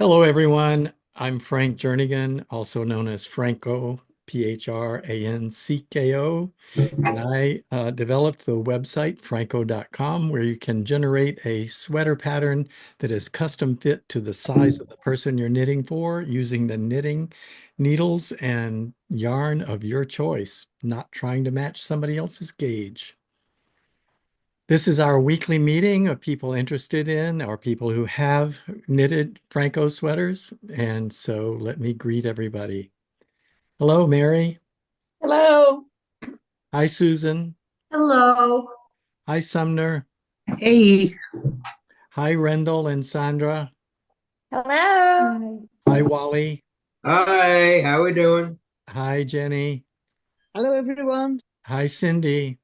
Hello, everyone. I'm Frank Jernigan, also known as Phrancko, Phrancko, and I developed the website Phrancko.com, where you can generate a sweater pattern that is custom fit to the size of the person you're knitting for using the knitting needles and yarn of your choice, not trying to match somebody else's gauge. This is our weekly meeting of people interested in or people who have knitted Phrancko sweaters. And so let me greet everybody. Hello, Mary. Hello. Hi, Susan. Hello. Hi, Sumner. Hey. Hi, Rendell and Sandra. Hello. Hi, Wally. Hi, how we doing? Hi, Jenny. Hello, everyone. Hi, Cindy.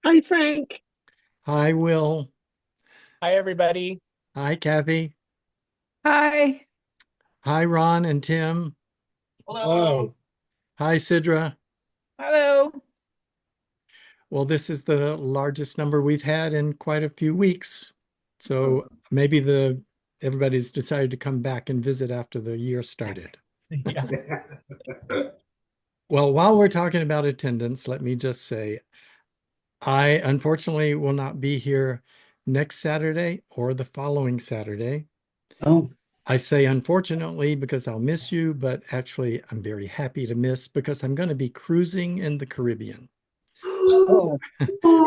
Hi, Frank. Hi, Will. Hi, everybody. Hi, Kathy. Hi. Hi, Ron and Tim. Hello. Hi, Sidra. Hello. Well, this is the largest number we've had in quite a few weeks. So maybe everybody's decided to come back and visit after the year started. Yeah. Well, while we're talking about attendance, let me just say, I unfortunately will not be here next Saturday or the following Saturday. Oh, I say unfortunately because I'll miss you, but actually I'm very happy to miss because I'm going to be cruising in the Caribbean. Oh,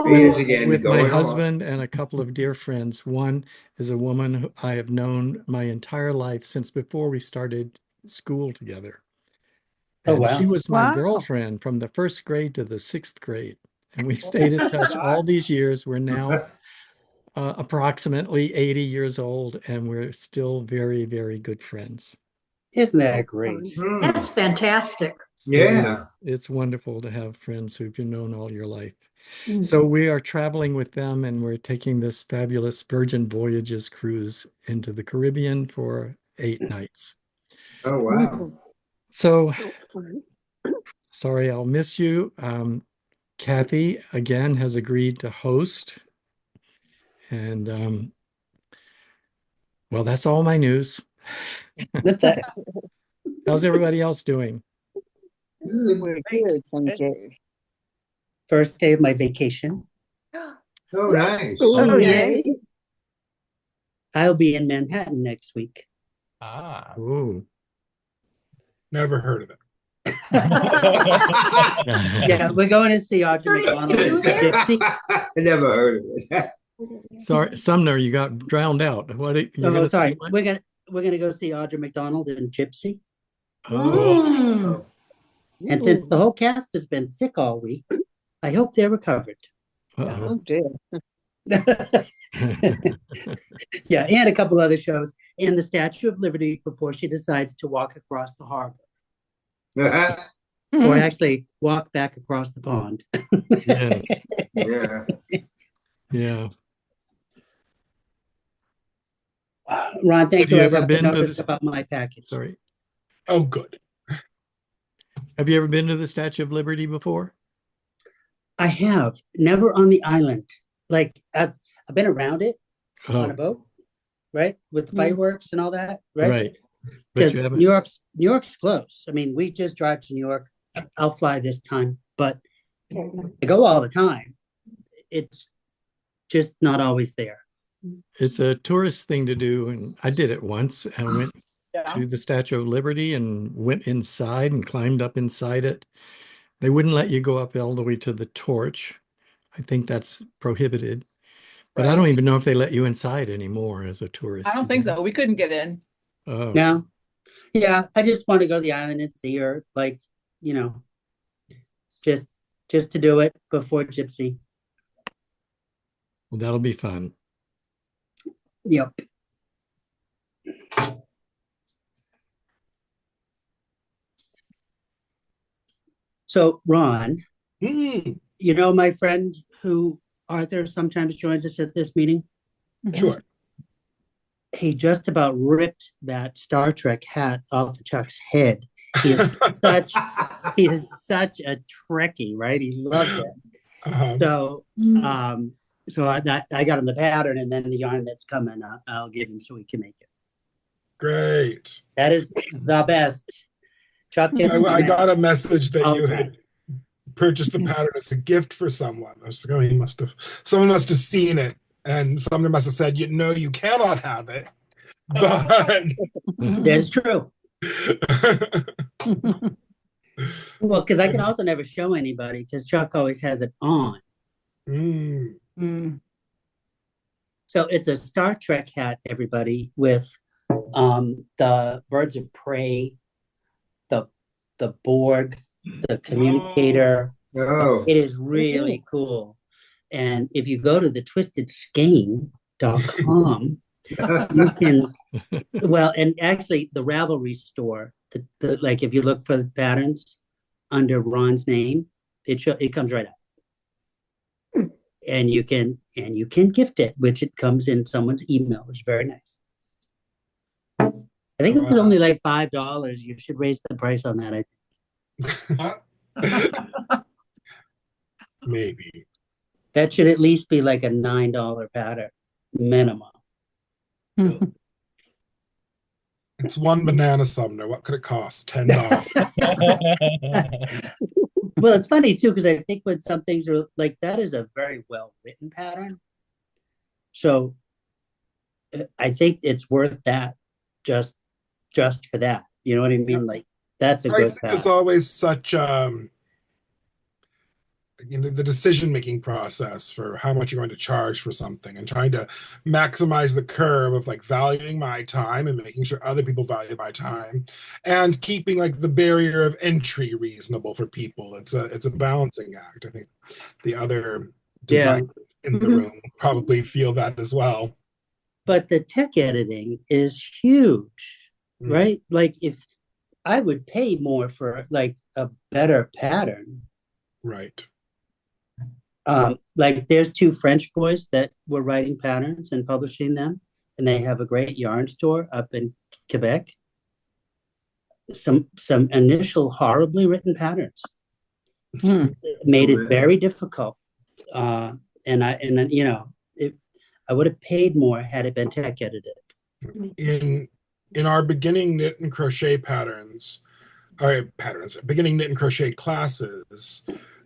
Here's again With my going off. husband and a couple of dear friends. One is a woman who I have known my entire life since before we started school together. oh And she wow. was my Wow. girlfriend from the first grade to the sixth grade. And we've stayed in touch all these years. We're now approximately 80 years old, and we're still very, very good friends. Isn't that great? That's fantastic. Yeah. It's wonderful to have friends who've known all your life. Mm. So we are traveling with them, and we're taking this fabulous Virgin Voyages cruise into the Caribbean for 8 nights. Oh, wow. So so fun. sorry, I'll miss you. Kathy again has agreed to host, and well, that's all my news. That's it. How's everybody else doing? Good. We're good, thank you. First day of my vacation. Oh, nice. Oh, yay. yay. I'll be in Manhattan next week. Ah. Ooh. Never heard of it. Yeah, we're going to see Audrey Thirty McDonald you and there? Gypsy. I never heard of it. Sorry, Sumner, you got drowned out. What you're Oh, gonna see? sorry. What? We're gonna go see Audrey McDonald and Gypsy. Oh, Mm. And since the whole cast has been sick all week, I hope they're recovered. uh-oh. Oh, dear. Yeah, and a couple other shows, and the Statue of Liberty before she decides to walk across the harbor, or actually walk back across the pond. Yes. Yeah. Yeah. Ron, thank Have you. you I ever got the been to notice this? about my package. Sorry. Oh, good. Have you ever been to the Statue of Liberty before? I have never on the island. Like I've been around it on a Oh, boat, right, with the fireworks and all that, right? right. But Because you haven't. New York's close. I mean, we just drive to New York. I'll fly this time, but I go all the time. It's just not always there. It's a tourist thing to do, and I did it once. I went Yeah. to the Statue of Liberty and went inside and climbed up inside it. They wouldn't let you go up all the way to the torch. I think that's prohibited. But I don't Right. even know if they let you inside anymore as a tourist. I don't think so. We couldn't get in. Oh, Now, yeah, I just want to go to the island and see her, like, you know, just just to do it before Gypsy. well, that'll be fun. Yep. So, Ron, Mm, you know my friend who Arthur sometimes joins us at this meeting? sure. He just about ripped that Star Trek hat off of Chuck's head. He is such he is such a Trekkie, right? He loves it. Um, So so I got him the pattern and then the yarn that's coming. I'll give him so he can make it. Great. That is the best. Chuck gets I one got a message that all you the had purchased the pattern as a gift for someone. I was like, oh, someone must have seen it, and someone must have said, you cannot have it. But That's true. Well, because I can also never show anybody because Chuck always has it on. Mm. So it's a Star Trek hat, everybody, with the birds of prey, the Borg, the communicator. Oh, It is really cool. And if you go to the twistedskein.com, you can, well, and actually the Ravelry store, like if you look for the patterns under Ron's name, it comes right up. And you can gift it, which it comes in someone's email, which is very nice. I think it was only like $5. You should raise the price on that, I think. Maybe. That should at least be like a $9 pattern minimum. It's one banana sumner. What could it cost? $10. Well, it's funny too, because I think when some things are like that is a very well written pattern. So I think it's worth that just for that. You know what I mean? Like that's a I good think pattern. it's always such the decision-making process for how much you're going to charge for something and trying to maximize the curve of like valuing my time and making sure other people value my time and keeping like the barrier of entry reasonable for people. It's a balancing act. I think the other designers in the room probably feel that as well. But the tech editing is huge, right? Like if I would pay more for like a better pattern. Right. Like there's two French boys that were writing patterns and publishing them, and they have a great yarn store up in Quebec. Some initial horribly written patterns made it very difficult. I would have paid more had it been tech edited. In our beginning knit and crochet beginning knit and crochet classes,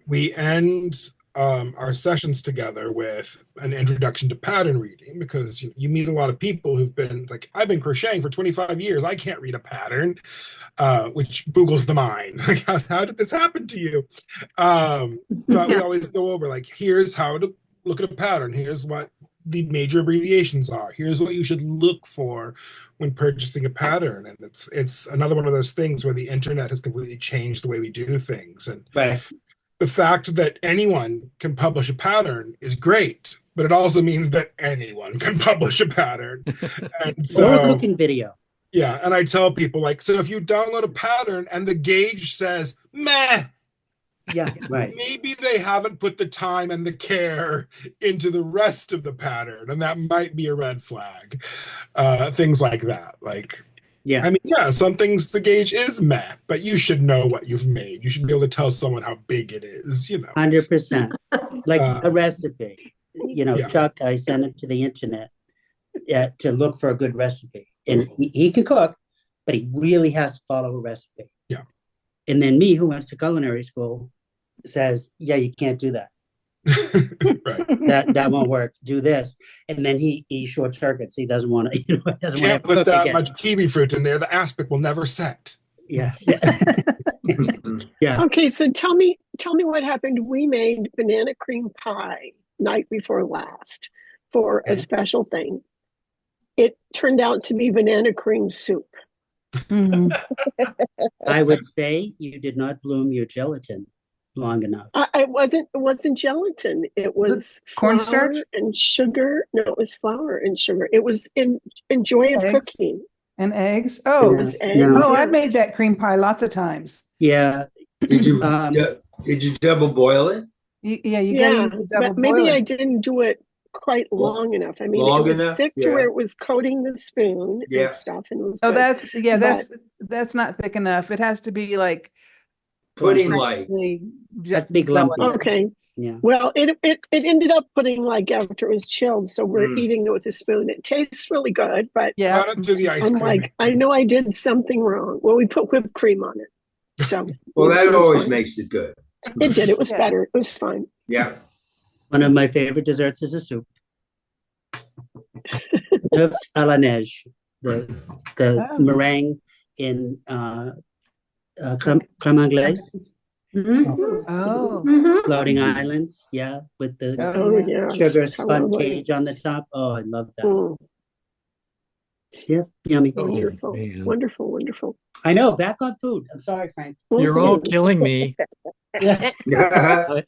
we end our sessions together with an introduction to pattern reading, because you meet a lot of people who've been like, I've been crocheting for 25 years. I can't read a pattern, which boggles the mind. Like, how did this happen to you? But we always go over like, here's how to look at a pattern. Here's what the major abbreviations are. Here's what you should look for when purchasing a pattern. And it's another one of those things where the internet has completely changed the way we do things. And the fact that anyone can publish a pattern is great, but it also means that anyone can publish a pattern. And so, or a cooking video. Yeah, and I tell people like, so if you download a pattern and the gauge says meh, yeah, right, maybe they haven't put the time and the care into the rest of the pattern, and that might be a red flag. Things like that, like. Yeah. I mean, yeah, some things the gauge is meh, but you should know what you've made. You should be able to tell someone how big it is, 100%. Like a recipe. Chuck, I sent it to the internet to look for a good recipe. And he can cook, but he really has to follow a recipe. Yeah. And then me, who went to culinary school, says, yeah, you can't do that. Right. That won't work. Do this, and then he short circuits. He doesn't want to. Doesn't want to put that much kiwi fruit in there. The aspic will never set. Yeah. Okay, so tell me what happened. We made banana cream pie night before last for a special thing. It turned out to be banana cream soup. I would say you did not bloom your gelatin long enough. It wasn't gelatin. It was cornstarch and sugar. No, it was flour and sugar. It was in joy of cooking. And eggs. Oh, eggs. Oh, I've made that cream pie lots of times. Yeah. Did you double boil it? Yeah, you gotta use a double but maybe boiler. I didn't do it quite long enough. I mean, Long it was enough? thick to where it was coating the spoon Yeah. and stuff, and it was. Oh, good. that's not thick enough. It has to be like Pudding like. Has to be lumpy. Okay. Yeah. Well, it ended up putting like after it was chilled, so we're Mm. eating it with a spoon. It tastes really good, but Yeah. Run it through the ice I'm cream. like, I know I did something wrong. Well, we put whipped cream on it, so Well, you know, that it was always fine. makes it good. It did. It was Yeah. better. It was fine. Yeah. One of my favorite desserts is a soup. Œuf à la neige, the Oh. meringue in crème anglaise, Oh. floating islands, yeah, with the Oh yeah. yeah, sugar how spun lovely. cage on the top. Oh, I love that. Mm, Yeah, yummy. Oh, wonderful, man. wonderful, wonderful. I know. Back on food. I'm sorry, Frank. You're all Mhm. killing me. I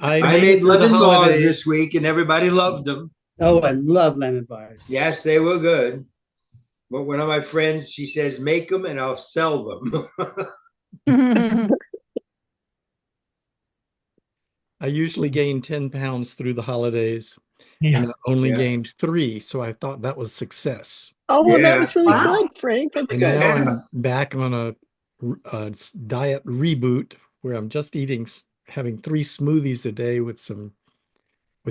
I made it made through the lemon bars holidays. this week and everybody loved them. Oh, I love lemon bars. Yes, they were good. But one of my friends, she says, make them and I'll sell them. I usually gain 10 pounds through the holidays, Yeah. and I only Yeah. gained 3, so I thought that was success. Oh well, that Yeah. was really Wow. good, Frank. That's And good. now Yeah. I'm back on a diet reboot where I'm just having 3 smoothies a day with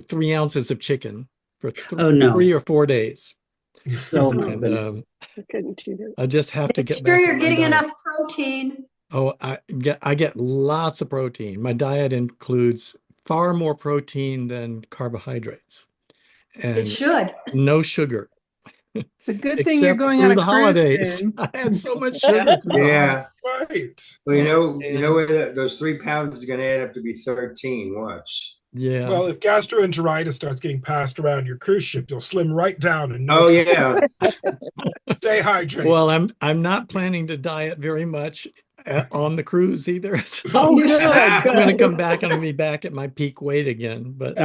3 ounces of chicken for Oh, no. 3 or 4 days. Oh my And goodness. I couldn't do that. I just have to Make get sure back you're on my getting diet. enough protein. Oh, I get lots of protein. My diet includes far more protein than carbohydrates It and should. no sugar. It's a good thing you're Except going through on a the cruise holidays. soon. I had so much sugar through the Yeah. Right. Well, you And- know where those 3 pounds are going to add up to be 13. Watch. Yeah. Well, if gastroenteritis starts getting passed around your cruise ship, you'll slim right down and no Oh, time. yeah. Stay hydrated. Well, I'm not planning to diet very much on the cruise either. So Oh, good, I'm going to good. come back and I'll be back at my peak weight again. But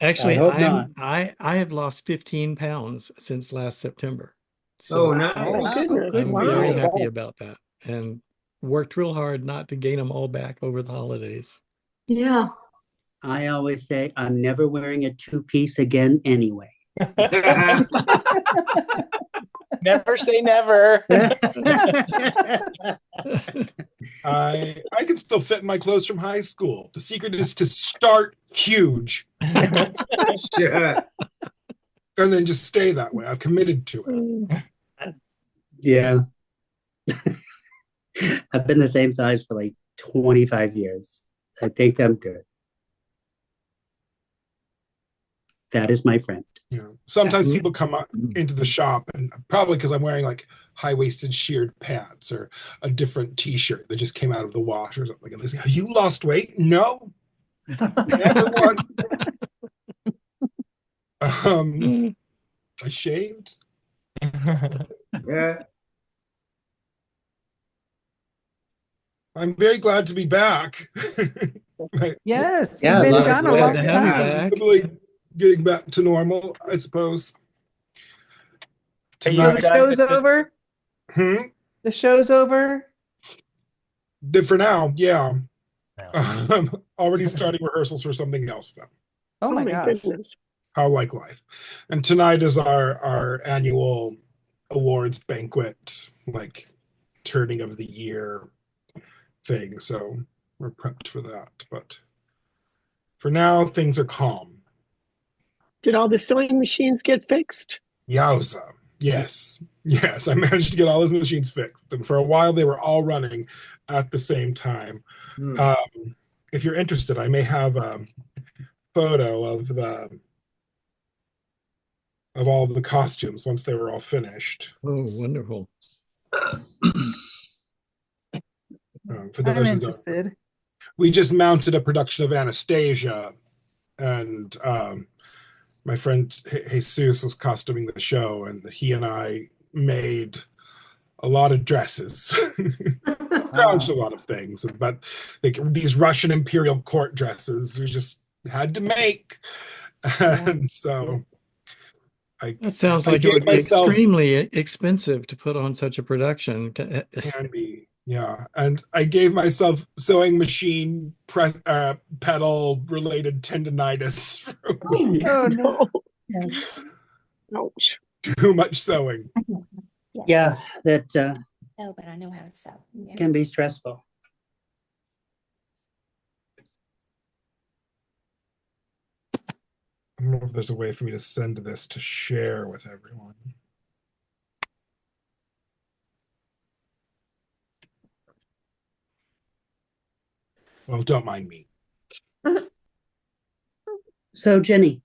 actually, hope not. I have lost 15 pounds since last September. Oh, So nice. Oh my goodness! I'm Wow. very happy about that and worked real hard not to gain them all back over the holidays. Yeah. I always say I'm never wearing a 2-piece again anyway. Never say never. I can still fit in my clothes from high school. The secret is to start huge Sure. and then just stay that way. I've committed to it. Yeah. I've been the same size for like 25 years. I think I'm good. That is my friend. You know, sometimes people come up into the shop and probably because I'm wearing like high-waisted sheared pants or a different t-shirt that just came out of the wash or something. And they say, have you lost weight? No. Never once. I shaved. Yeah. I'm very glad to be back. Right. Yes, Yeah, you've been glad- gone a glad long to have you time. back. Probably getting back to normal, I suppose. So Tonight- the show's over? Hmm? The show's over? For now, yeah. Already starting rehearsals for something else, though. Oh my gosh. goodness! How like life. And tonight is our annual awards banquet, like turning of the year thing. So we're prepped for that. But for now, things are calm. Did all the sewing machines get fixed? Yowza. Yes. Yes. I managed to get all those machines fixed. And for a while, they were all running at the same time. Hmm. If you're interested, I may have a photo of all of the costumes once they were all finished. Oh, wonderful. For those I'm who don't, interested. we just mounted a production of Anastasia, and my friend Jesus was costuming the show, and he and I made a lot of dresses. Crowded a lot of things, but like these Russian imperial court dresses we just had to make. And so That sounds I like it gave would be myself- extremely expensive to put on such a production. can be, yeah. And I gave myself sewing machine pedal related tendonitis Oh no. Ouch! too much sewing. Yeah, that Oh, but I know how to sew. Yeah. can be stressful. I don't know if there's a way for me to send this to share with everyone. Well, don't mind me. So Jenny,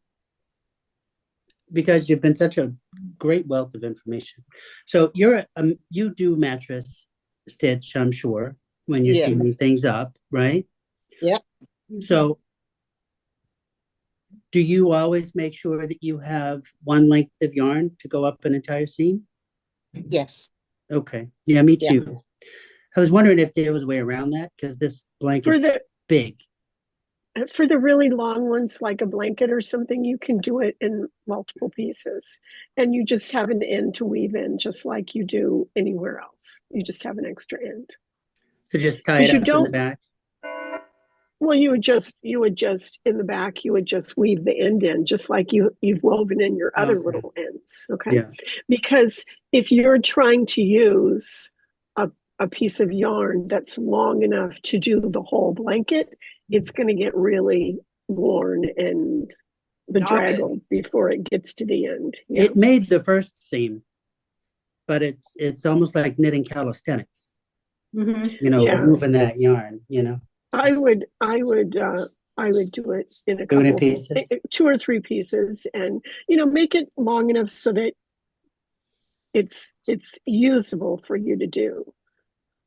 because you've been such a great wealth of information. So you do mattress stitch, I'm sure, when you're Yeah. seaming things up, right? Yep. So do you always make sure that you have one length of yarn to go up an entire seam? Yes. Okay. Yeah, me Yeah. too. I was wondering if there was a way around that because this For blanket's the big. for the really long ones, like a blanket or something, you can do it in multiple pieces, and you just have an end to weave in, just like you do anywhere else. You just have an extra end. So just tie Because it you up in the don't. back. Well, you would just in the back, you would just weave the end in, just like you've woven in your other Okay. little ends. Okay. Yeah. Because if you're trying to use a piece of yarn that's long enough to do the whole blanket, it's going to get really worn and bedraggled before it gets to the end. Yeah. It made the first seam, but it's almost like knitting calisthenics. Mhm. You know, Yeah. moving that yarn, you know. I would do it in a Do it in couple, pieces. 2 or 3 pieces, and make it long enough so that it's usable for you to do.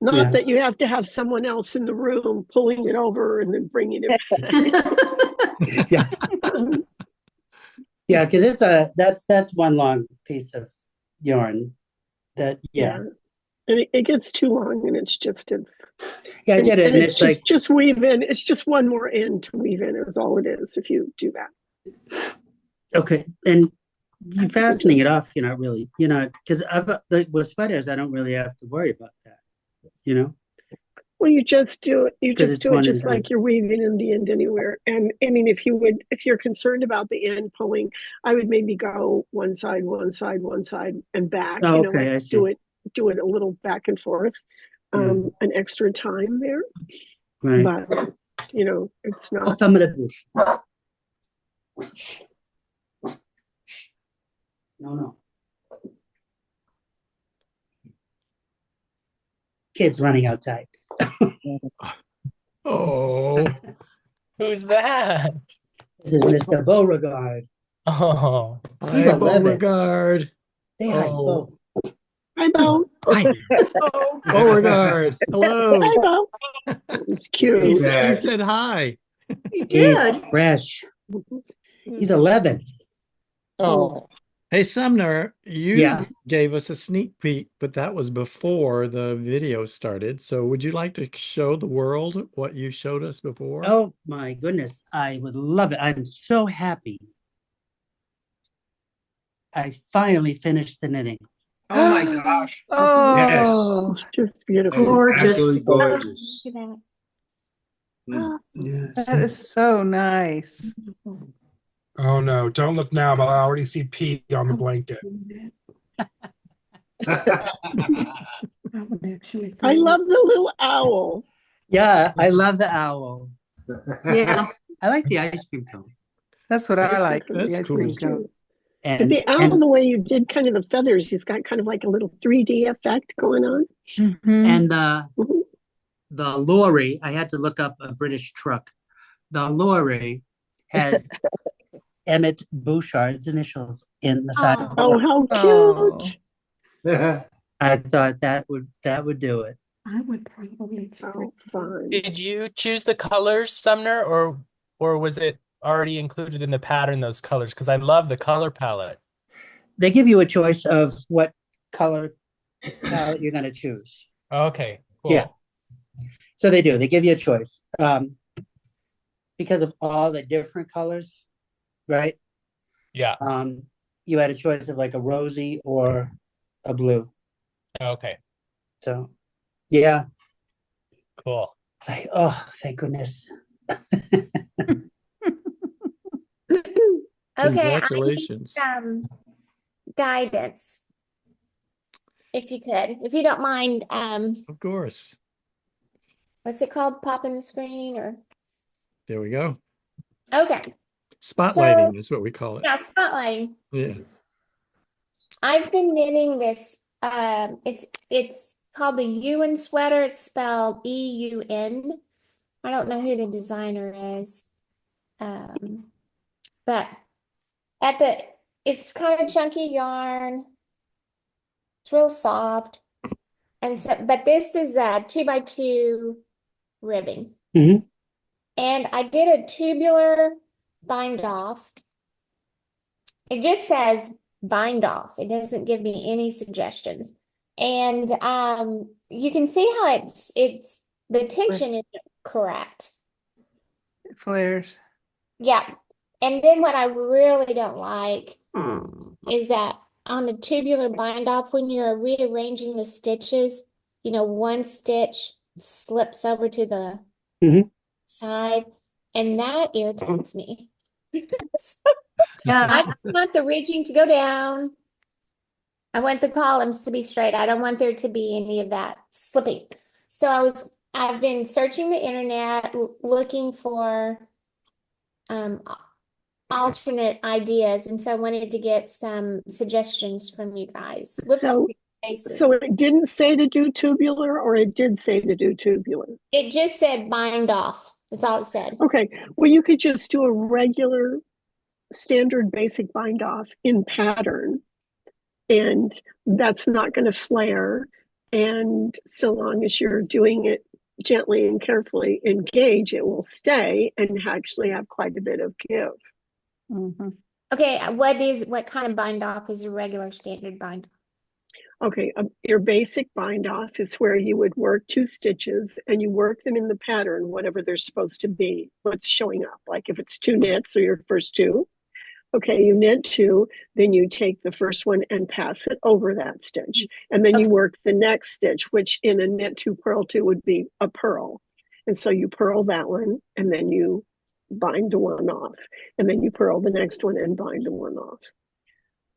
Not Yeah. that you have to have someone else in the room pulling it over and then bringing it back. Yeah. Yeah, because that's one long piece of yarn. That yeah. And it gets too long, and it's just Yeah, I did it, and it's it's like just weave in. It's just one more end to weave in. Is all it is if you do that. okay, and you fastening it off. You're not because with sweaters, I don't really have to worry about that. You know, Well, you just do it. You 'Cause just it's do it one just and like you're weaving in the end anywhere. And I mean, if you're concerned about the end pulling, I would maybe go one side, and back. oh, okay, I see. Do it a little back and forth, an extra time there. Right. But it's not. Some of the bush. No. Kids running outside. Oh, Who's that? This is Mr. Beauregard. Oh, He's hi, 11. Beauregard. Say hi, Oh. Beau. Hi, Bo. Hi, Oh, Beauregard. Hello. hi, Bo. It's cute. He Yeah. said hi. You He's did. fresh. He's 11. Oh, Hey, Sumner, you Yeah. gave us a sneak peek, but that was before the video started. So would you like to show the world what you showed us before? Oh my goodness. I would love it. I'm so happy. I finally finished the knitting. oh my gosh. Oh, it's just beautiful. Gorgeous. Absolutely gorgeous. Look at that. Mm. Oh, Yes. that is so nice. Oh no, don't look now, but I already see Pete on the blanket. I love the little owl. Yeah, I love the owl. Yeah. I like the ice cream cone. That's what I like. That's the ice cool. cream cone. But And, the owl, the way you did kind of the feathers, he's got kind of like a little 3D effect going on. Mhm. and Mhm. the lorry, I had to look up a British truck. The lorry has Emmett Bouchard's initials in the side of the Oh, truck. how Oh. cute. I thought that would do it. I would probably. Oh, fun. Did you choose the colors, Sumner, or was it already included in the pattern, those colors? Because I love the color palette. They give you a choice of what color palette you're going to choose. Okay, cool. Yeah. So they do. They give you a choice because of all the different colors, right? Yeah. You had a choice of like a rosy or a blue. Okay, So, yeah, cool. it's like, oh, thank goodness. Okay, Congratulations. I need guidance. If you don't mind, Of course. what's it called? Popping the screen or There we go. okay. Spotlighting is what we call it. Yeah, spotlighting. Yeah. I've been knitting this. It's called the Ewan sweater. It's spelled E-U-N. I don't know who the designer is. But it's kind of chunky yarn. It's real soft. And so, but this is a 2x2 ribbing. Mhm. And I did a tubular bind off. It just says bind off. It doesn't give me any suggestions. And you can see how it's the tension is correct. Flares. Yeah. And then what I really don't like is that on the tubular bind off, when you're rearranging the stitches, one stitch slips over to the Mhm. side, and that irritates me. Yeah. I want the ridging to go down. I want the columns to be straight. I don't want there to be any of that slipping. So I've been searching the internet, looking for alternate ideas, and so I wanted to get some suggestions from you guys. Whoops, So faces. So it didn't say to do tubular, or it did say to do tubular? It just said bind off. That's all it said. Okay, well, you could just do a regular standard basic bind off in pattern, and that's not going to flare. And so long as you're doing it gently and carefully engage, it will stay and actually have quite a bit of give. Mhm. Okay, what kind of bind off is a regular standard bind off? Okay, your basic bind off is where you would work 2 stitches and you work them in the pattern, whatever they're supposed to be, what's showing up. Like if it's 2 knits or your first 2, okay, you knit 2, then you take the first one and pass it over that stitch. And then you work the next stitch, which in a knit 2, purl 2 would be a purl. And so you purl that one and then you bind the one off. And then you purl the next one and bind the one off.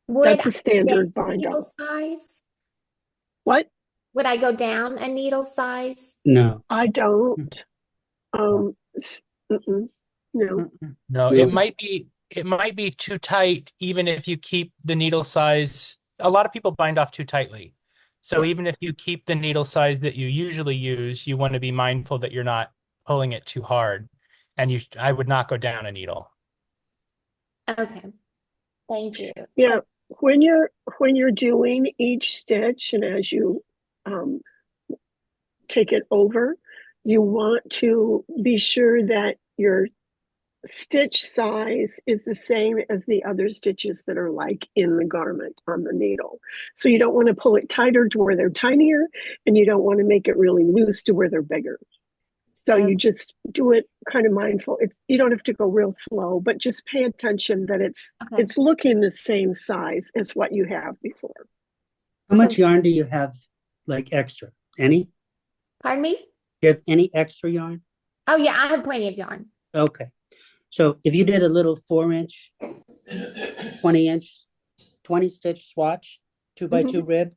That's a standard bind needle off. size? What? Would I go down a needle size? No. I don't. No. No, No. it might be too tight even if you keep the needle size. A lot of people bind off too tightly. So even if you keep the needle size that you usually use, you want to be mindful that you're not pulling it too hard. And I would not go down a needle. Okay. Thank you. Yeah, when you're doing each stitch and as you take it over, you want to be sure that your stitch size is the same as the other stitches that are like in the garment on the needle. So you don't want to pull it tighter to where they're tinier, and you don't want to make it really loose to where they're bigger. So you just do it kind of mindful. You don't have to go real slow, but just pay attention that it's looking the same size as what you have before. How much yarn do you have, like, extra? Any? Pardon me? Do you have any extra yarn? Oh yeah, I have plenty of yarn. Okay. So if you did a little 4-inch, 20-inch, 20-stitch swatch, 2x2 rib,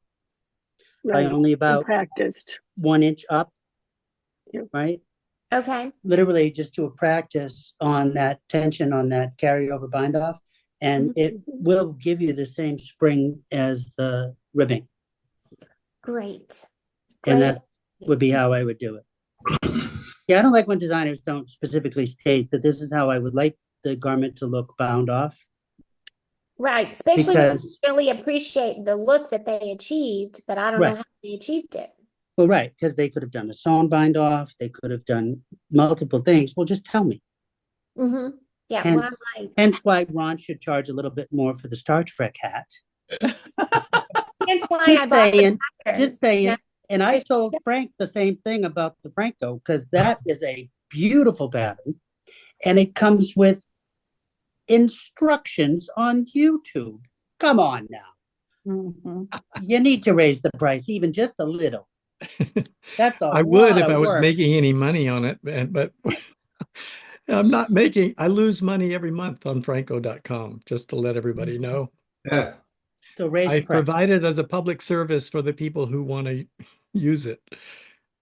by only about practiced 1 inch up, right? Okay. Literally just do a practice on that tension on that carryover bind off, and it will give you the same spring as the ribbing. Great. And that would be how I would do it. Yeah, I don't like when designers don't specifically state that this is how I would like the garment to look bound off. Right, especially when you Because- really appreciate the look that they achieved, but I don't know how they achieved it. Well, right, because they could have done a sewn bind off, they could have done multiple things. Well, just tell me. Mm-hmm. Yeah, Hence, well, I hence why Ron should charge a little bit more for the Star Trek hat. Hence why I Just bought the saying, pattern. just saying. Yeah. And I told Frank the same thing about the Phrancko, because that is a beautiful pattern. And it comes with instructions on YouTube. Come on now. Mhm. You need to raise the price even just a little. That's all. I would if I was making any money on it, but I'm not making. I lose money every month on Phrancko.com, just to let everybody know. Yeah. So raise I the price. provide it as a public service for the people who want to use it.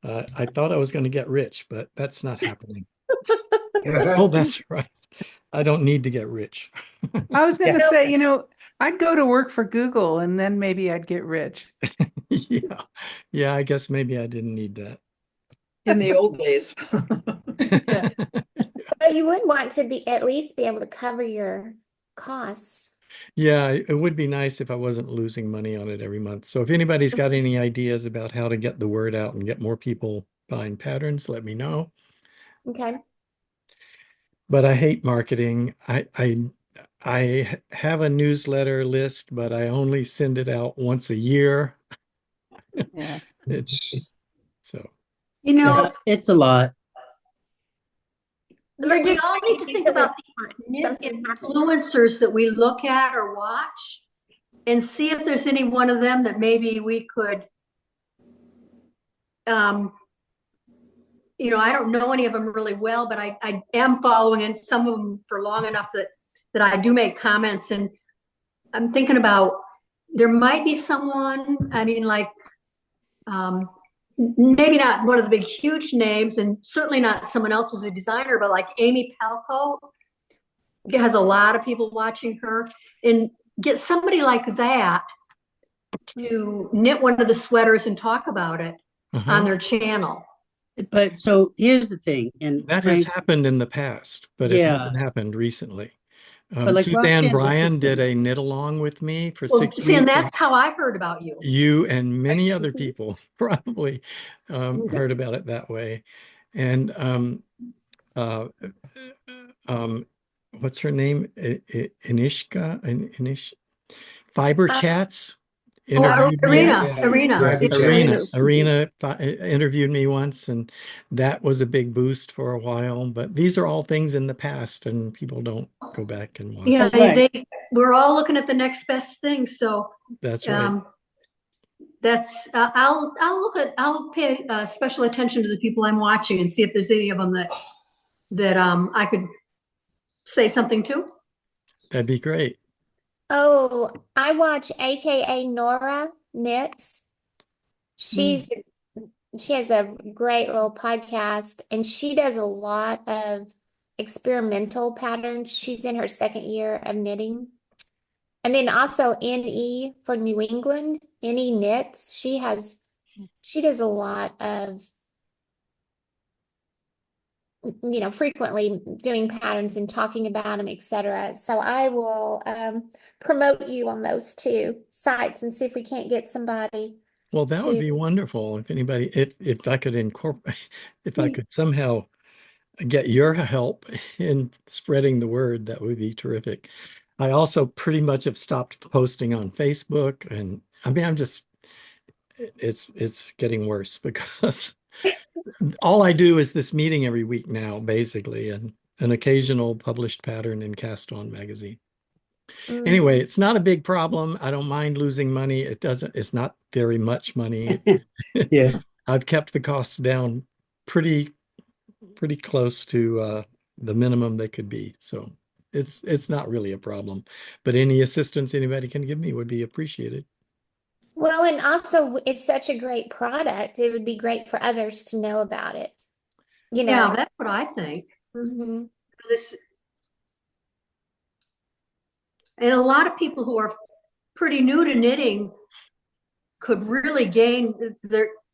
I thought I was going to get rich, but that's not happening. Oh, that's right. I don't need to get rich. I was going to Yeah. say, I'd go to work for Google and then maybe I'd get rich. Yeah. Yeah, I guess maybe I didn't need that. In the old days. Yeah. But you would want to be at least be able to cover your costs. Yeah, it would be nice if I wasn't losing money on it every month. So if anybody's got any ideas about how to get the word out and get more people buying patterns, let me know. Okay. But I hate marketing. I have a newsletter list, but I only send it out once a year. Yeah. So Yeah, it's a lot. You're we just all need to think about the something happens. influencers that we look at or watch and see if there's any one of them that maybe we could, I don't know any of them really well, but I am following and some of them for long enough that I do make comments, and I'm thinking about there might be someone, maybe not one of the big huge names and certainly not someone else who's a designer, but like Amy Palco has a lot of people watching her, and get somebody like that to knit one of the sweaters and talk about it on their channel. But so here's the thing, and that has Frank, happened in the past, but it Yeah. hasn't happened recently. But like Suzanne Roxanne Bryan did Richardson. a knit along with me for Well, 6 see, and weeks. that's how I heard about you. You and many other people probably heard about it that way. And uh, what's her name? Inish Fiber Chats interviewed me. Arena interviewed me once, and that was a big boost for a while. But these are all things in the past, and people don't go back and watch. Yeah, Right. we're all looking at the next best thing. So That's right. that's I'll pay special attention to the people I'm watching and see if there's any of them that I could say something to. That'd be great. Oh, I watch AKA Nora Knits. She has a great little podcast, and she does a lot of experimental patterns. She's in her second year of knitting. And then also NE for New England, NE Knits. She does a lot of, frequently doing patterns and talking about them, etc. So I will promote you on those two sites and see if we can't get somebody. Well, that would be wonderful if anybody, if I could incorporate, if I could somehow get your help in spreading the word, that would be terrific. I also pretty much have stopped posting on Facebook, and I mean, it's getting worse because all I do is this meeting every week now, basically, and an occasional published pattern in Cast On magazine. Anyway, it's not a big problem. I don't mind losing money. It's not very much money. Yeah. I've kept the costs down pretty close to the minimum they could be. So it's not really a problem. But any assistance anybody can give me would be appreciated. Well, and also it's such a great product. It would be great for others to know about it. Yeah, that's what I think. Mhm. And a lot of people who are pretty new to knitting could really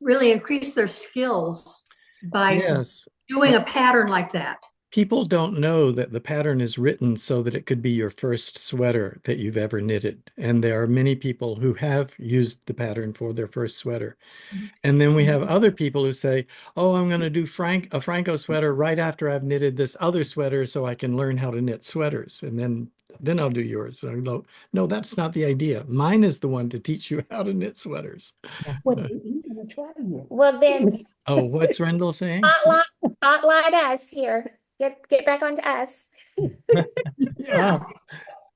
really increase their skills by doing a pattern like that. People don't know that the pattern is written so that it could be your first sweater that you've ever knitted. And there are many people who have used the pattern for their first sweater. And then we have other people who say, oh, I'm going to do a Phrancko sweater right after I've knitted this other sweater so I can learn how to knit sweaters. And then I'll do yours. And I go, no, that's not the idea. Mine is the one to teach you how to knit sweaters. Well, then, oh, what's Rendell saying? Spotlight us here. Get back onto us. Yeah.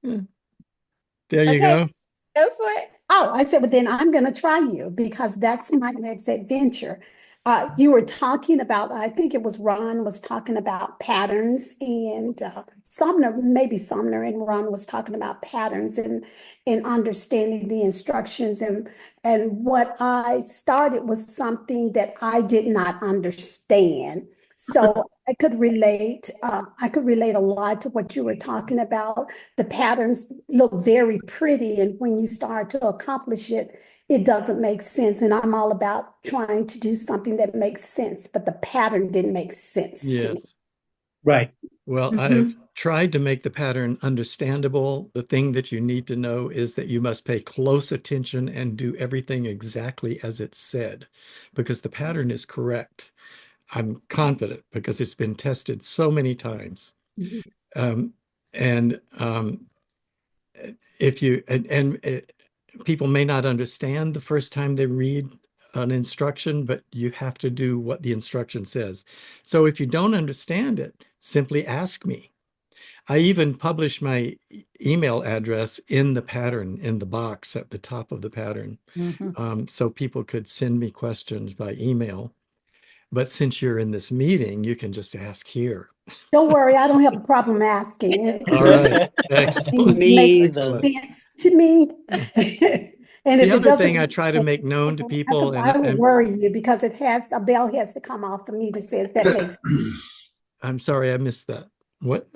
There you go. Go for it. Oh, I said, but then I'm going to try you because that's my next adventure. You were talking about, I think it was Ron was talking about patterns, and Sumner and Ron was talking about patterns and understanding the instructions. And what I started was something that I did not understand. So I could relate. I could relate a lot to what you were talking about. The patterns look very pretty, and when you start to accomplish it, it doesn't make sense. And I'm all about trying to do something that makes sense, but the pattern didn't make sense to me. Yes. Right. Well, I've tried to make the pattern understandable. The thing that you need to know is that you must pay close attention and do everything exactly as it's said, because the pattern is correct. I'm confident because it's been tested so many times. Um, and if you people may not understand the first time they read an instruction, but you have to do what the instruction says. So if you don't understand it, simply ask me. I even publish my email address in the pattern, in the box at the top of the pattern, so people could send me questions by email. But since you're in this meeting, you can just ask here. Don't worry, I don't have a problem asking. All right. Excellent. Me Makes either. sense to me. And The if it other doesn't thing I make try to sense, make known to people, I will and worry you because it has, a bell has to come off for me that says that makes. I'm sorry I missed that. What?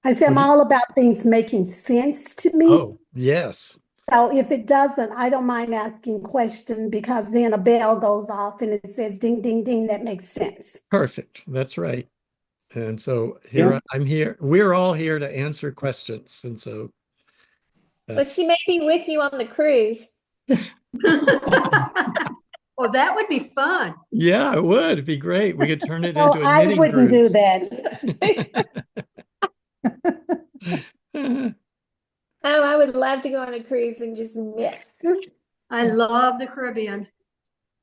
I say I'm What? all about things making sense to me. Oh, yes. So if it doesn't, I don't mind asking questions because then a bell goes off and it says ding, ding, ding, that makes sense. Perfect. That's right. And so Yeah. I'm here. We're all here to answer questions. And so Well, she may be with you on the cruise. Oh, that would be fun. yeah, it would. It'd be great. We could turn it No, into a I knitting wouldn't do cruise. that. Oh, I would love to go on a cruise and just knit. I love the Caribbean.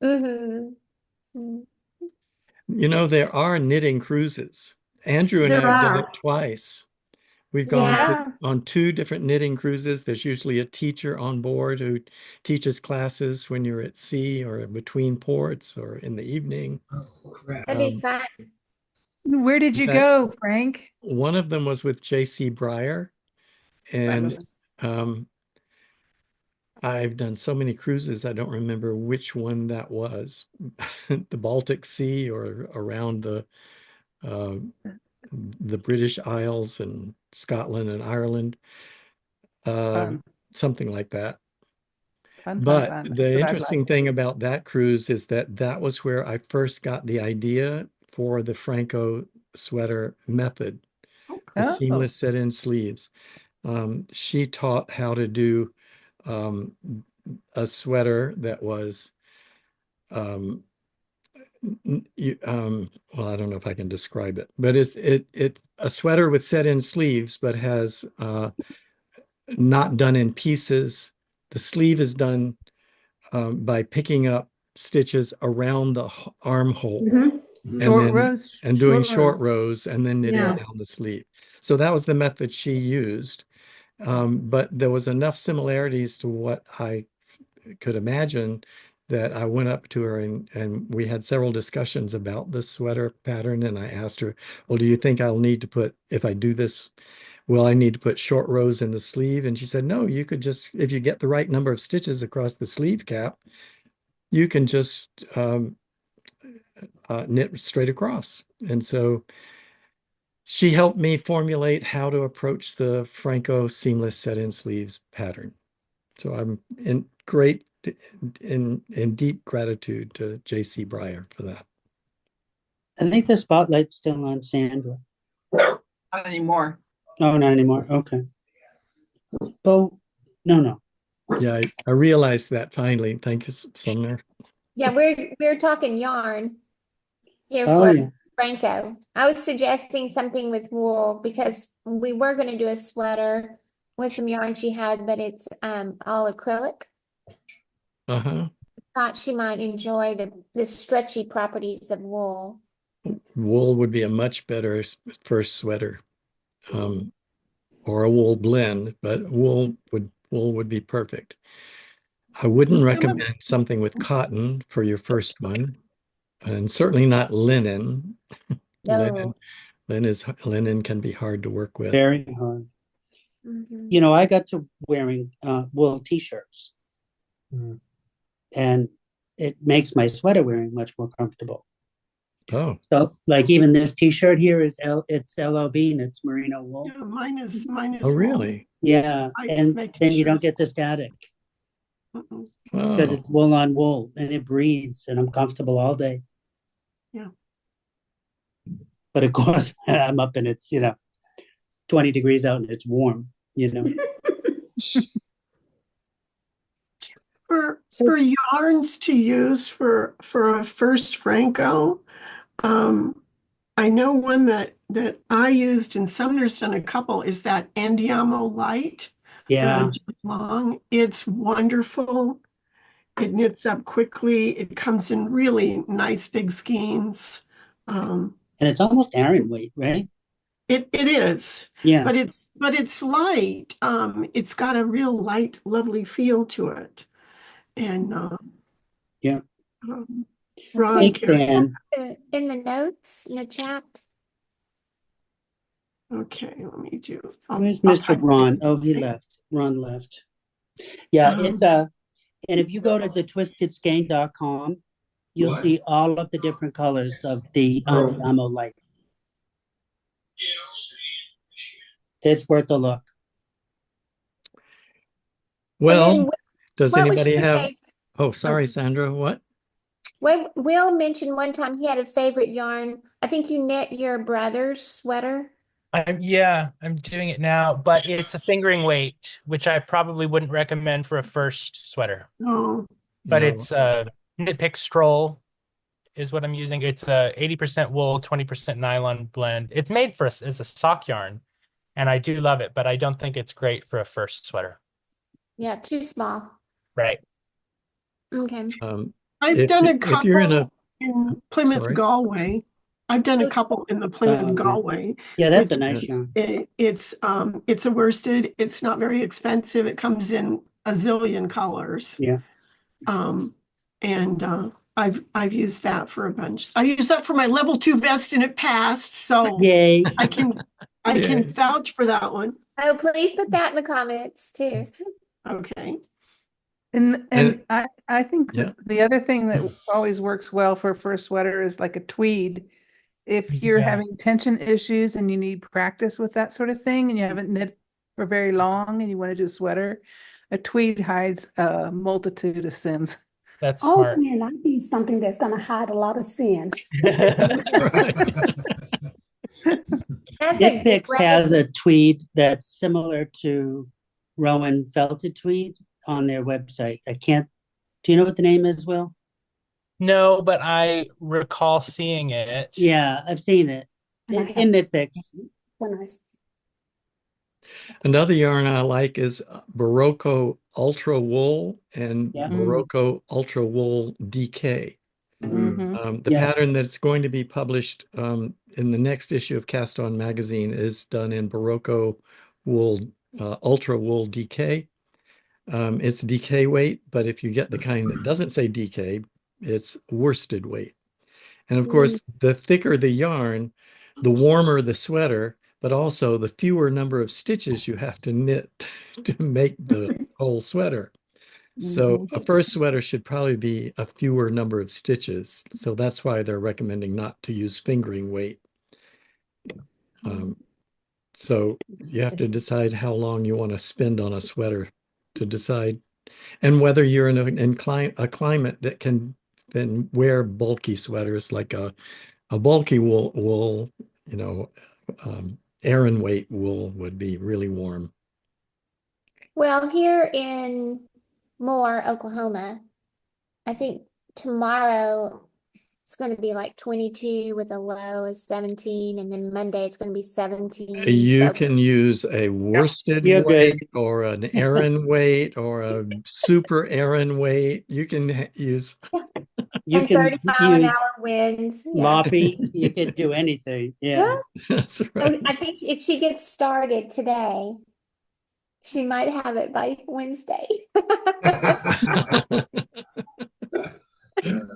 Mm-hmm. You know, there are knitting cruises. Andrew and I There have done are. it twice. We've gone Yeah. on two different knitting cruises. There's usually a teacher on board who teaches classes when you're at sea or between ports or in the evening. Oh, crap. That'd be fun. Where did you in fact, go, Frank? One of them was with J.C. Breyer, and I've done so many cruises, I don't remember which one that was. The Baltic Sea or around uh, the British Isles and Scotland and Ireland, Fun, something like that. fun, fun, But fun. That's the what I'd interesting thing about that cruise is that that was where I first got the idea for the Phrancko sweater method, the like. Oh, seamless set-in sleeves. She taught how to do a sweater that was well, I don't know if I can describe it, but it's a sweater with set-in sleeves, but has not done in pieces. The sleeve is done by picking up stitches around the armhole and short then rows, and doing short rows. rows and then knitting Yeah. down the sleeve. So that was the method she used. But there was enough similarities to what I could imagine that I went up to her and we had several discussions about the sweater pattern. And I asked her, well, do you think I'll need to put, if I do this, will I need to put short rows in the sleeve? And she said, no, you could just, if you get the right number of stitches across the sleeve cap, you can just knit straight across. And so she helped me formulate how to approach the Phrancko seamless set-in sleeves pattern. So I'm in deep gratitude to J.C. Breyer for that. I think the spotlight's still on Sandra. Not anymore. Oh, not anymore. Okay. Oh, no. Yeah, I realized that finally. Thank you, Sumner. Yeah, we're talking yarn here Oh, for yeah. Phrancko. I was suggesting something with wool because we were going to do a sweater with some yarn she had, but it's all acrylic. Uh-huh. Thought she might enjoy the stretchy properties of wool. Wool would be a much better first sweater, or a wool blend, but wool would be perfect. I wouldn't recommend something with cotton for your first one, and certainly not linen. No. Mm-hmm. Linen can be hard to work with. Very hard. Mhm. You know, I got to wearing wool t-shirts. And it makes my sweater wearing much more comfortable. Oh, So like even this t-shirt here is it's LLB and it's merino wool. Yeah, mine is oh, wool. really? Yeah, I and make then you don't sure. get the static Mm-mm. because Oh, it's wool on wool and it breathes and I'm comfortable all day. Yeah. But of course I'm up and it's 20 degrees out and it's warm. For yarns to use for a first Phrancko, I know one that I used and Sumner's done a couple is that Andeamo Light. Yeah, Long. It's wonderful. It knits up quickly. It comes in really nice big skeins. and it's almost Aran weight, right? It is, Yeah, but it's light. It's got a real light, lovely feel to it. And yeah. Ron Big can, fan. In the notes, in the chat. okay, let me do. Where's I'll Mr. type Ron? it. Oh, he left. Ron left. Yeah, it's and if you go to the twistedskein.com, you'll What? see all of the different colors of the Oh. Andeamo Light. It's worth a look. well, does what was anybody your have? favorite? Oh, sorry, Sandra. What? When Will mentioned one time he had a favorite yarn. I think you knit your brother's sweater. I'm doing it now, but it's a fingering weight, which I probably wouldn't recommend for a first sweater. Oh, But No. it's Knit Pick Stroll is what I'm using. It's a 80% wool, 20% nylon blend. It's made for as a sock yarn, and I do love it, but I don't think it's great for a first sweater. Yeah, too small. Right. Okay. I've done a if you're in couple a, in Plymouth sorry. Galway. I've done a couple in the Plymouth Okay. Galway. Yeah, that's which a nice Yes. yarn. It's a worsted. It's not very expensive. It comes in a zillion colors. Yeah. And I've used that for a bunch. I used that for my level 2 vest and it passed. So Yay. I can Yay. vouch for that one. Oh, please put that in the comments too. Okay. And I think Yeah. that the other thing that always works well for a first sweater is like a tweed. If you're Yeah. having tension issues and you need practice with that sort of thing and you haven't knit for very long and you want to do a sweater, a tweed hides a multitude of sins. That's Oh, smart. man, I need something that's going to hide a lot of sin. That's right. That's Knit a Picks great. has a tweed that's similar to Rowan felted tweed on their website. Do you know what the name is, Will? No, but I recall seeing it. Yeah, I've seen it And I in have- Knit Picks. When I Another yarn I like is Barocco Ultra Wool and Yeah. Barocco Ultra Wool DK. The Yeah. pattern that's going to be published in the next issue of Cast On Magazine is done in Barocco Wool Ultra Wool DK. It's DK weight, but if you get the kind that doesn't say DK, it's worsted weight. And of course, the thicker the yarn, the warmer the sweater, but also the fewer number of stitches you have to knit to make the whole sweater. So a first sweater should probably be a fewer number of stitches. So that's why they're recommending not to use fingering weight. So you have to decide how long you want to spend on a sweater to decide, and whether you're in a climate that can then wear bulky sweaters, like a bulky wool, Aran weight wool would be really warm. Well, here in Moore, Oklahoma, I think tomorrow it's going to be like 22 with a low of 17, and then Monday it's going to be 17. You So can use a worsted You're weight good. or an Aran weight or a super Aran weight. You can use. You and can 30-mile-an-hour winds. Yeah. loppy. You can do anything. Yeah. That's So right. I think if she gets started today, she might have it by Wednesday.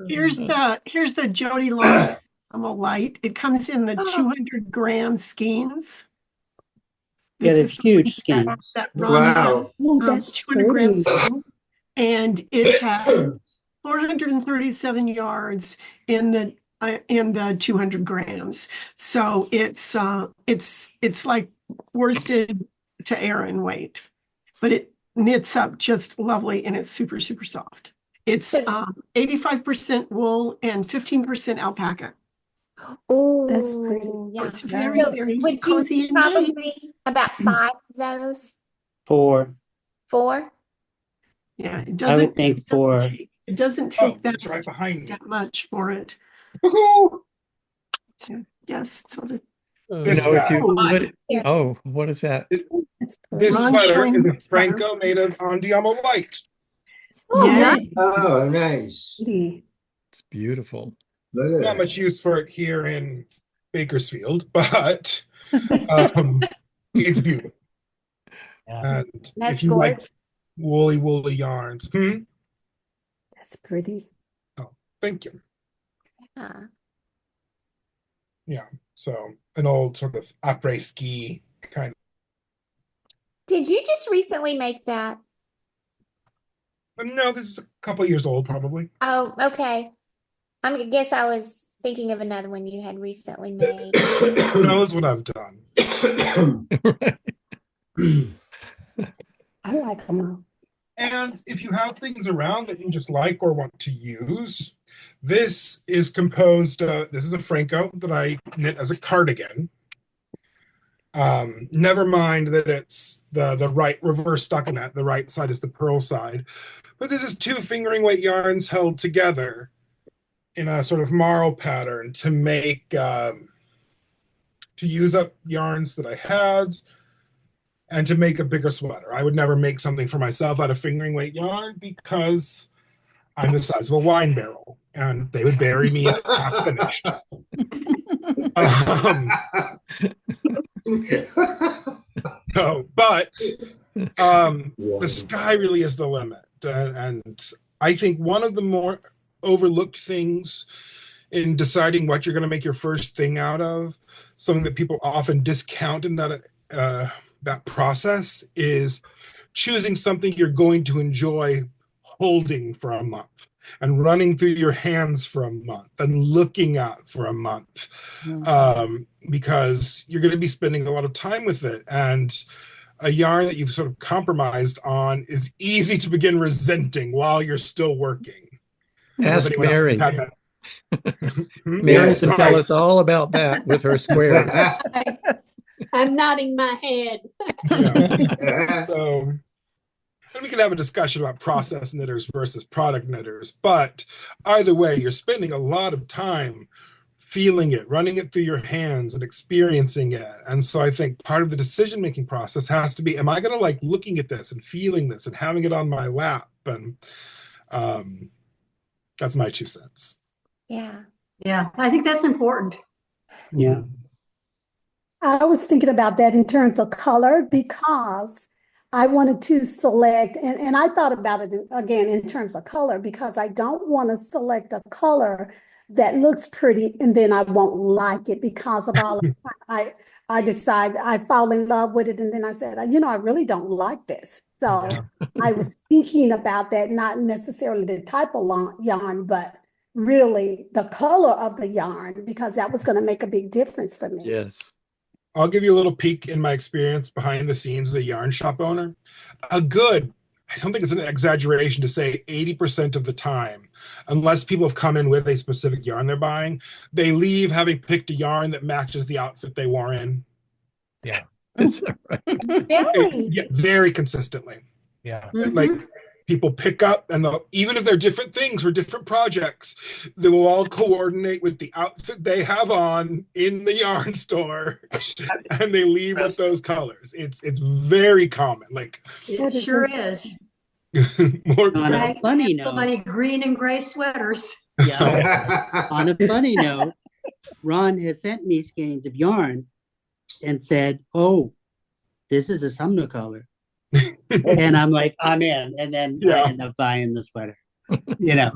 Here's the Jody Long Andeamo Light. It comes in the 200-gram skeins. Yeah, This they're is the huge one skins. that Ron had. Wow. Oh, that's 200-gram pretty. skein. And it has 437 yards in the in the 200 grams. So it's like worsted to Aran weight, but it knits up just lovely and it's super, super soft. It's 85% wool and 15% alpaca. Oh, That's pretty. yeah. It's very, So very would you cozy and nice. probably about 5 of those? 4. 4? Yeah, it I doesn't. would think 4. It doesn't Oh, take that it's right behind me. that much for it. Woohoo! So, yes. So the This if guy. you would, Here. oh, what is that? That's This pretty. Ron sweater showing is a his sweater. Phrancko made of Andeamo Light. Oh, Yay. nice. Oh, nice. Pretty. It's beautiful. Look Not at that. much use for it here in Bakersfield, but it's beautiful. Yeah. And That's if you like gorgeous. woolly yarns, That's pretty. thank you. Yeah. So an old sort of après ski kind. Did you just recently make that? No, this is a couple years old, probably. Oh, okay. I guess I was thinking of another one you had recently made. Who knows what I've done? I like them all. And if you have things around that you just like or want to use, this is composed. This is a Phrancko that I knit as a cardigan. Never mind that it's the right reverse stockinette. The right side is the purl side, but this is 2 fingering weight yarns held together in a sort of marl pattern to make to use up yarns that I had and to make a bigger sweater. I would never make something for myself out of fingering weight yarn because I'm the size of a wine barrel and they would bury me at half finished. But the sky really is the limit. And I think one of the more overlooked things in deciding what you're going to make your first thing out of, something that people often discount in that process, is choosing something you're going to enjoy holding for a month and running through your hands for a month and looking at for a month, because you're going to be spending a lot of time with it. And a yarn that you've sort of compromised on is easy to begin resenting while you're still working. Ask Mary. Mary Yes. can tell us all about that with her squares. I'm nodding my head. So, and we can have a discussion about process knitters versus product knitters, but either way, you're spending a lot of time feeling it, running it through your hands and experiencing it. And so I think part of the decision-making process has to be, am I going to like looking at this and feeling this and having it on my lap? And that's my 2 cents. Yeah. Yeah, I think that's important. Yeah. I was thinking about that in terms of color because I wanted to select, and I thought about it again in terms of color because I don't want to select a color that looks pretty and then I won't like it because of all the time I decide I fall in love with it and then I said, I really don't like this. So I was thinking about that, not necessarily the type of yarn, but really the color of the yarn because that was going to make a big difference for me. Yes. I'll give you a little peek in my experience behind the scenes as a yarn shop owner. I don't think it's an exaggeration to say 80% of the time, unless people have come in with a specific yarn they're buying, they leave having picked a yarn that matches the outfit they wore in. Yeah. Is that right? Really? Yeah, very consistently. Yeah. Like people pick up and even if they're different things or different projects, they will all coordinate with the outfit they have on in the yarn store and they leave with those colors. It's very common. Like It sure is. more On a funny So note, many green and gray sweaters. yeah. On a funny note, Ron has sent me skeins of yarn and said, "Oh, this is a Sumner color," and I'm like, "I'm in." And then I end up buying the sweater. Yeah,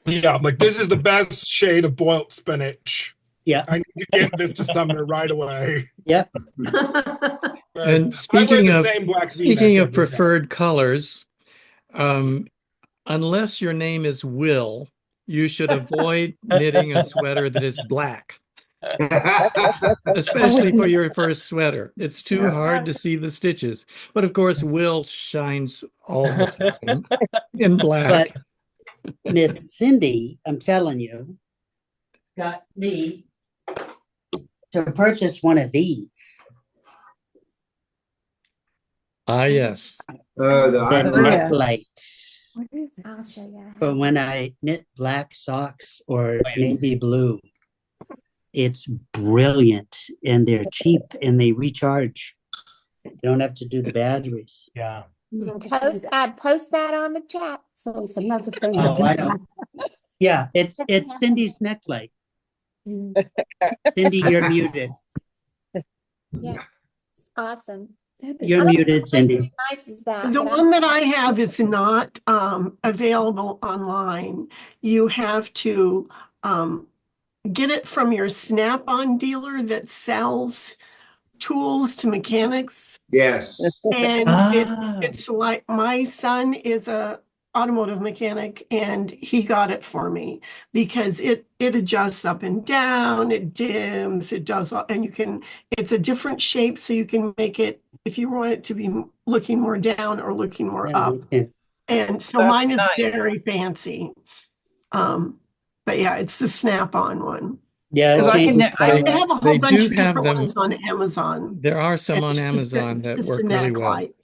I'm like, this is the best shade of boiled spinach. Yeah, I need to get this to Sumner right away. Yep. And speaking of preferred colors, unless your name is Will, You should avoid knitting a sweater that is black, especially for your first sweater. It's too hard to see the stitches. But of course, Will shines all the time in black. But Miss Cindy, I'm telling you, got me to purchase one of these. Ah, yes. The The Oh, yeah. neck light. What is it? I'll show you. For when I knit black socks or yeah. navy blue. It's brilliant and they're cheap and they recharge. You don't have to do the batteries. Yeah. Post that on the chat. So it's another thing. Oh, I know. Yeah, it's Cindy's neck light. Cindy, you're muted. Yeah, it's awesome. You're muted, Cindy. Nice is that? The but one that I have is not available online. You have to get it from your Snap-on dealer that sells tools to mechanics. Yes. And Ah. it's like my son is a automotive mechanic and he got it for me because it adjusts up and down, it dims, it does all, and it's a different shape so you can make it if you want it to be looking more down or looking more up. Okay. And so That's mine is nice. very fancy. But yeah, it's the Snap-on one. Yeah, Because it changes I color. have a whole They bunch do of have different them. ones on Amazon. There are some And on it's just Amazon that just work a really neck well. light.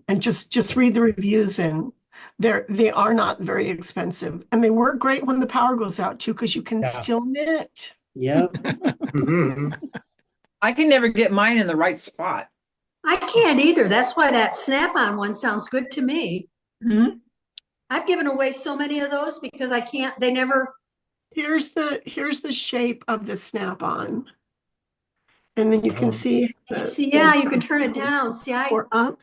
And just read the reviews and they are not very expensive. And they work great when the power goes out too, because you can Yeah. still knit. Yep. Mhm. I can never get mine in the right spot. I can't either. That's why that Snap-on one sounds good to me. Mhm. I've given away so many of those because they never, Here's the shape of the Snap-on. And then you can Oh. see yeah, you can turn it down. See, or up.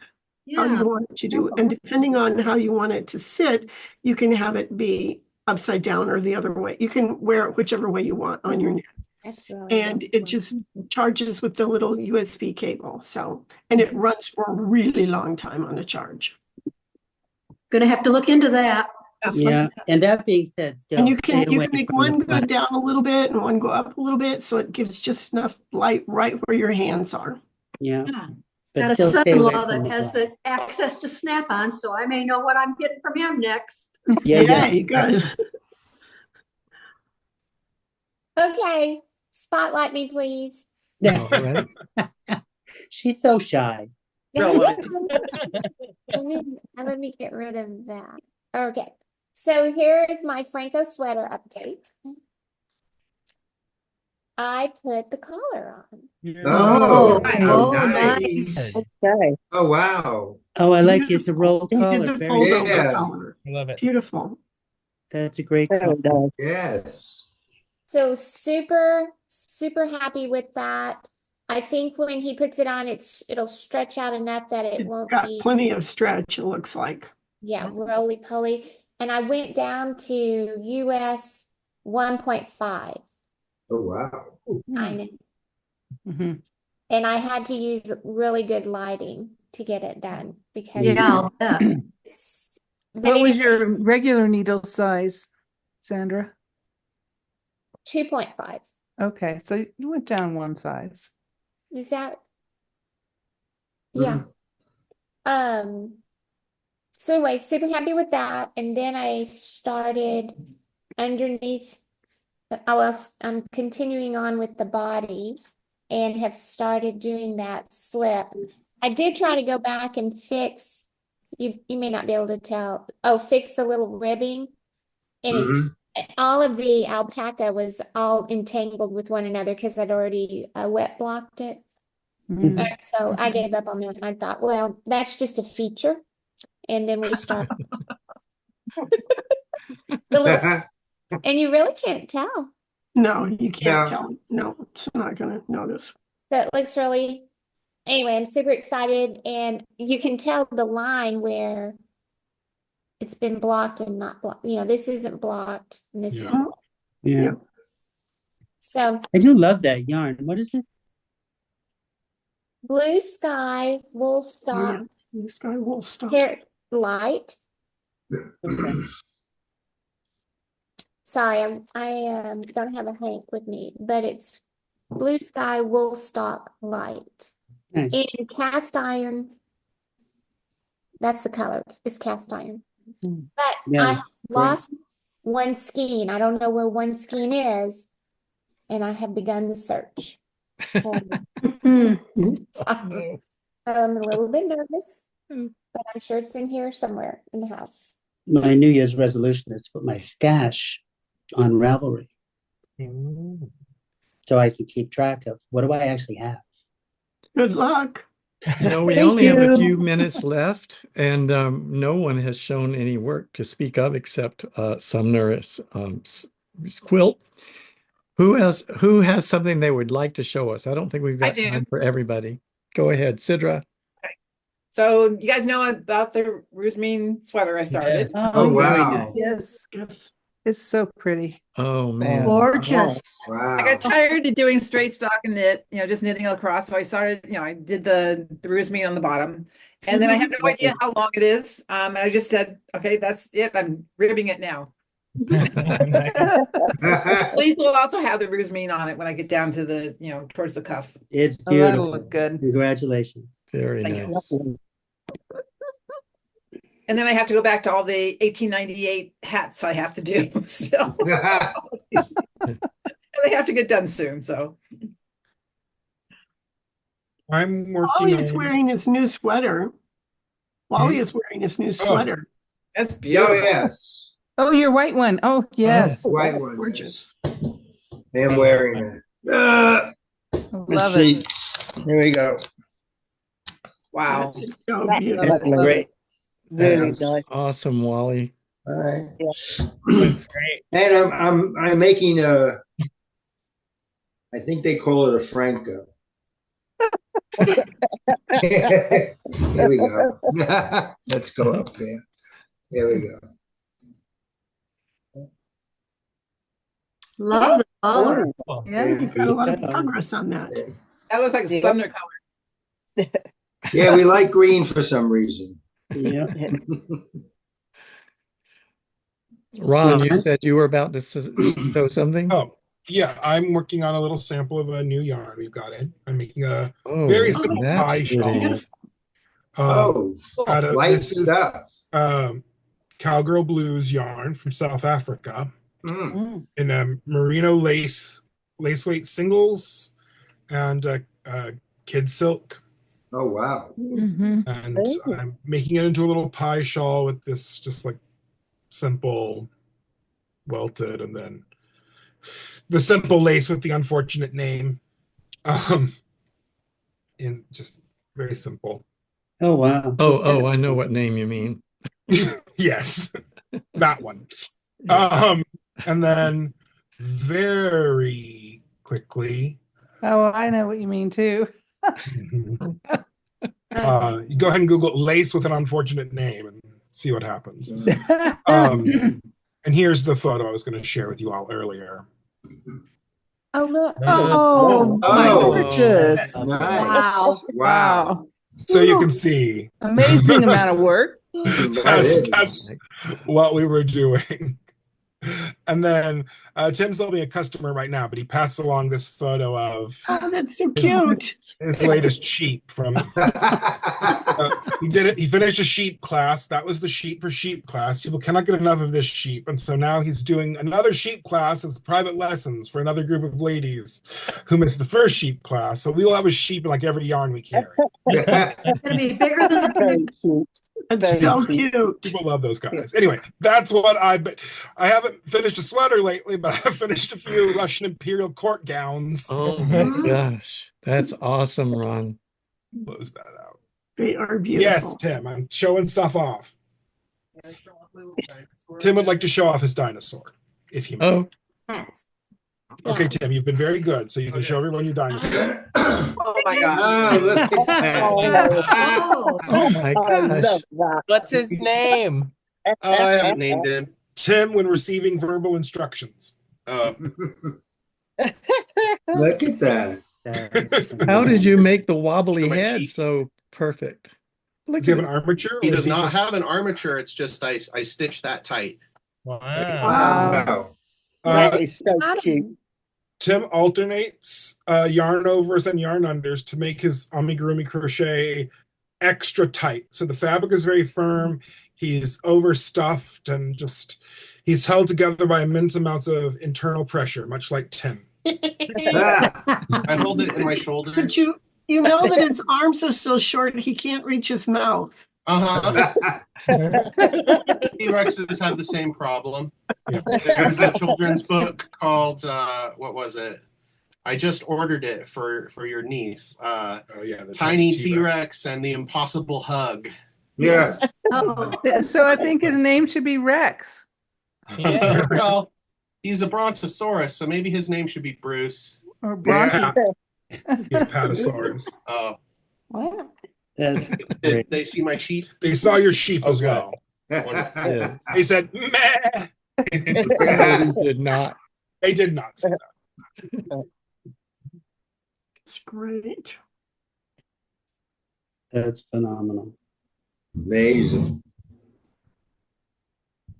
How yeah. you want it to do. And depending on how you want it to sit, you can have it be upside down or the other way. You can wear it whichever way you want on your neck. That's really And it just charges with the little USB cable. So, and it runs for a really long time on a charge. Gonna have to look into that. Yeah. And that being said, still And you stay can away make from one the go down a little bit and one go up a little bit. So it gives just enough light right where your hands are. Yeah. Got But a still stay away son-in-law from that the has black. the access to Snap-on, so I may know what I'm getting from him next. Yeah. Yay, good. Okay, spotlight me, please. All right. She's so shy. Really? Let me get rid of that. Okay, so here is my Phrancko sweater update. I put the collar on. Oh, Oh, nice. Okay. Oh, wow. Oh, I like it. It's a rolled You did collar. the Very fold good. over Yeah. collar. I love it. Beautiful. That's a great There color. it goes. Yes. So super happy with that. I think when he puts it on, it'll stretch out enough that it It's won't got be, plenty of stretch, it looks like. yeah, roly-poly. And I went down to US 1.5. Oh, wow. I know. Mm-hmm. And I had to use really good lighting to get it done because Yeah, I'll bet. but What was anyway, your regular needle size, Sandra? 2.5. Okay, so you went down one size. Is that? Yeah. So anyway, super happy with that. And then I started underneath. I'm continuing on with the body and have started doing that slip. I did try to go back and fix. You may not be able to tell. Oh, fix the little ribbing, and Mhm. all of the alpaca was all entangled with one another because I'd already wet blocked it. Mm. So I gave up on that. And I thought, well, that's just a feature. And then we start the little, and you really can't tell. No, you can't No. tell. No, it's not gonna notice. So it looks really, anyway, I'm super excited. And you can tell the line where it's been blocked and not blocked. You know, this isn't blocked and this is Yeah. blocked. Yeah. So I do love that yarn. What is it? blue sky wool stock This guy will stop. hair light. Okay. Sorry, I don't have a hank with me, but it's Blue Sky Wool Stock Light Nice. in cast iron. That's the color. It's cast iron. Mm. But Yeah, I have lost one skein. I don't know where one skein is, and I have begun the search. So I'm a little bit nervous, but I'm sure it's in here somewhere in the house. My New Year's resolution is to put my stash on Ravelry so I can keep track of what do I actually have. Good luck. We Thank only have a you. few minutes left, and no one has shown any work to speak of except Sumner's quilt. Who has something they would like to show us? I don't think we've got do. time for everybody. Go ahead, Sidra. So you guys know about the Rusmin sweater I started. Oh, wow. Yes, it's so pretty. Oh man. Gorgeous. Wow. I got tired of doing straight stock and knit, just knitting across. So I started, I did the Rusmin on the bottom. And then I have no idea how long it is. And I just said, okay, that's it. I'm ribbing it now. Please will also have the Rusmin on it when I get down to the, towards the cuff. It's Oh, that'll beautiful. look good. Congratulations. Very Thank you. nice. And then I have to go back to all the 1898 hats I have to do still. And they have to get done soon. So I'm working Wally's on wearing his new sweater. Wally is wearing his new sweater. that's beautiful. Oh, yes. Oh, your white one. Oh, yes. White one. Gorgeous. Yes. I am wearing it. Love Let's it. see. Here we go. Wow. So That's beautiful. That's Great. really That's nice. awesome, Wally. All right. That's great. And I'm making I think they call it a Phrancko. Here we go. Let's go up there. There we go. Love the color. Cool. Yeah. You've got a lot of progress on that. That looks like a Sumner color. Yeah, we like green for some reason. Yeah. Ron, you Ron? said you were about to show something? Oh, yeah, I'm working on a little sample of a new yarn we've got in. I'm making a Oh, very simple that's pie shawl. pretty. Oh, light this is stuff. Cowgirl Blues yarn from South Africa Mm. in merino lace weight singles and kid silk. Oh, wow. Mhm. And Oh. I'm making it into a little pie shawl with this just like simple welted and then the simple lace with the unfortunate name. In just very simple. Oh, wow. Oh, I know what name you mean. Yes, that one. Yeah. And then very quickly, Oh, I know what you mean too. you go ahead and Google lace with an unfortunate name and see what happens. And here's the photo I was going to share with you all earlier. Oh, look. Oh, Oh. gorgeous. Nice. Wow. Wow. So you can see Amazing amount of work. that's what we were doing. And then Tim's helping a customer right now, but he passed along this photo of Oh, that's so cute. his latest sheet from he did it. He finished a sheep class. That was the sheet for sheep class. People cannot get enough of this sheep, and so now he's doing another sheep class as private lessons for another group of ladies who missed the first sheep class. So we will have a sheep in like every yarn we carry. It's gonna be bigger than the Very cute. That's Very so cute. cute. People love those guys. Anyway, that's what I haven't finished a sweater lately, but I've finished a few Russian imperial court gowns. Oh my gosh. That's awesome, Ron. Close that out. They are Yes, beautiful. Tim, I'm showing stuff off. Tim would like to show off his dinosaur, if he may. Oh, Yes. Okay, Tim, you've been very good, so you can show everyone your dinosaur. Oh my God. Oh, look at that. Oh, oh my I gosh. love that. What's his name? I haven't named him. Tim, when receiving verbal instructions. Uh, Look at that. How did you make the wobbly My head sheet. so perfect? Look Does he have at an armature? he or does is not just- have an armature. It's just I stitched that tight. Wow. Wow. Wow. That Uh, is so cute. Tim alternates yarn overs and yarn unders to make his amigurumi crochet extra tight. So the fabric is very firm. He's overstuffed and just he's held together by immense amounts of internal pressure, much like Tim. I hold it in my shoulders. But you know that his arms are so short he can't reach his mouth. T-Rexes have the same problem. There's a children's book called what was it? I just ordered it for your niece. Oh yeah, the Tiny T-Rex and the Impossible Hug. Yeah. Oh, so I think his name should be Rex. Yeah. Well, he's a brontosaurus, so maybe his name should be Bruce. Or Bronte. Yeah, Patasaurus. Oh, Wow. That's did great. they see my sheet? They saw your sheep as Okay. well. Yes. They said, meh. He did not. They did not say that. It's great. That's phenomenal. Amazing.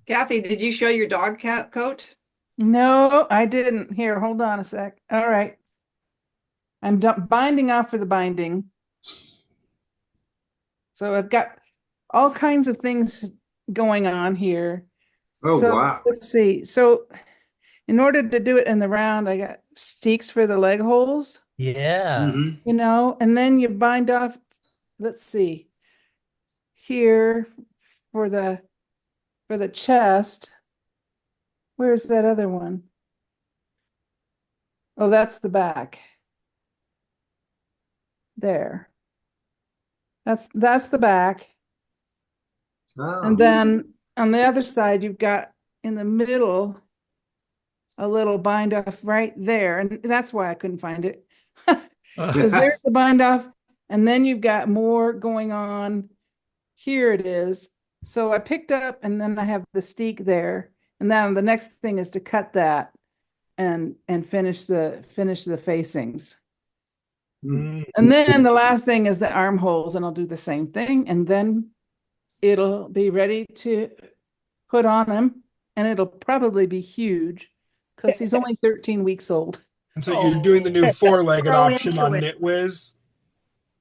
Kathy, did you show your dog cat coat? No, I didn't. Here, hold on a sec. All right. I'm binding off for the binding. So I've got all kinds of things going on here. Oh, So wow. let's see. So in order to do it in the round, I got steeks for the leg holes, Yeah. Mhm. you know, and then you bind off, let's see, here for the chest. Where's that other one? Oh, that's the back. There. That's the back. Oh. And then on the other side, you've got in the middle a little bind off right there. And that's why I couldn't find it. Because there's the bind off. And then you've got more going on. Here it is. So I picked up and then I have the steek there. And then the next thing is to cut that and finish the facings. Mm. And then the last thing is the armholes, and I'll do the same thing, and then it'll be ready to put on him, and it'll probably be huge because he's only 13 weeks old. And so you're doing the new four-legged Throw option into on it. KnitWiz.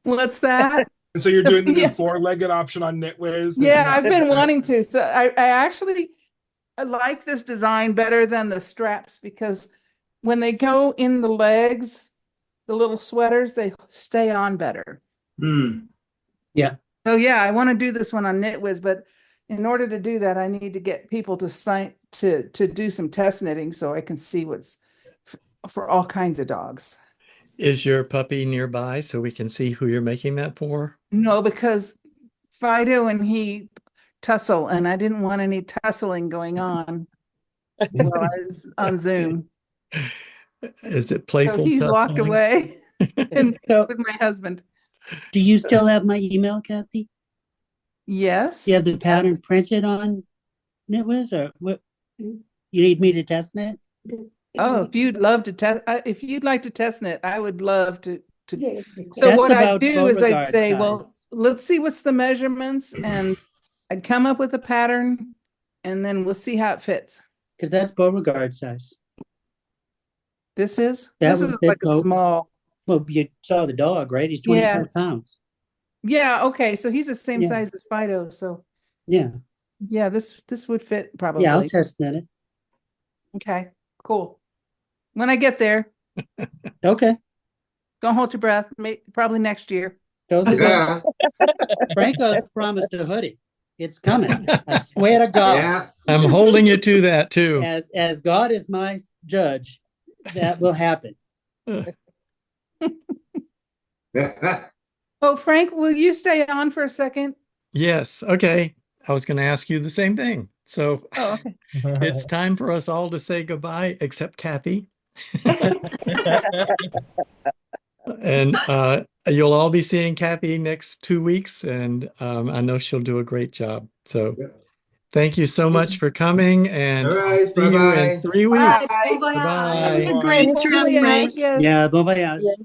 What's that? And so you're doing the new Yeah. four-legged option on KnitWiz. Yeah, I've been wanting to. So I like this design better than the straps because when they go in the legs, the little sweaters, they stay on better. Hmm. So yeah, I want to do this one on KnitWiz, but in order to do that, I need to get people to sign to do some test knitting so I can see what's for all kinds of dogs. Is your puppy nearby so we can see who you're making that for? No, because Fido and he tussle, and I didn't want any tussling going on while I was on Zoom. Is it So playful? he's locked tussling? away and So, with my husband. do you still have my email, Kathy? Yes. Do you have the pattern printed on KnitWiz, or what? You need me to test knit? Oh, if you'd love to test, if you'd like to test knit, I would love to. Yes. So That's what I'd about do is I'd Beauregard say, well, size. let's see what's the measurements, and I'd come up with a pattern, and then we'll see how it fits. Because that's Beauregard size. This is That this would is fit like a Beau- small. Well, you saw the dog, right? He's Yeah. 25 pounds. Yeah. Okay. So he's the same Yeah. size as Fido. So Yeah. yeah, this would fit probably. Yeah, I'll test knit it. Okay. Cool. When I get there, Okay. don't hold your breath. Probably next year. Totally. Yeah. Franco's promised a hoodie. It's coming. I swear to God. Yeah. I'm holding you to that too. As God is my judge, that will happen. Oh, Frank, will you stay on for a second? Yes. Okay. I was going to ask you the same thing. So Oh, okay. it's time for us all to say goodbye, except Kathy. And you'll all be seeing Kathy next 2 weeks, and I know she'll do a great job. So Yeah. thank you so much for coming, and All I'll right, see you bye-bye. in 3 weeks. Bye. Bon voyage. Bye. Great trip, Frank. Yes. Yeah, bon voyage. Yeah.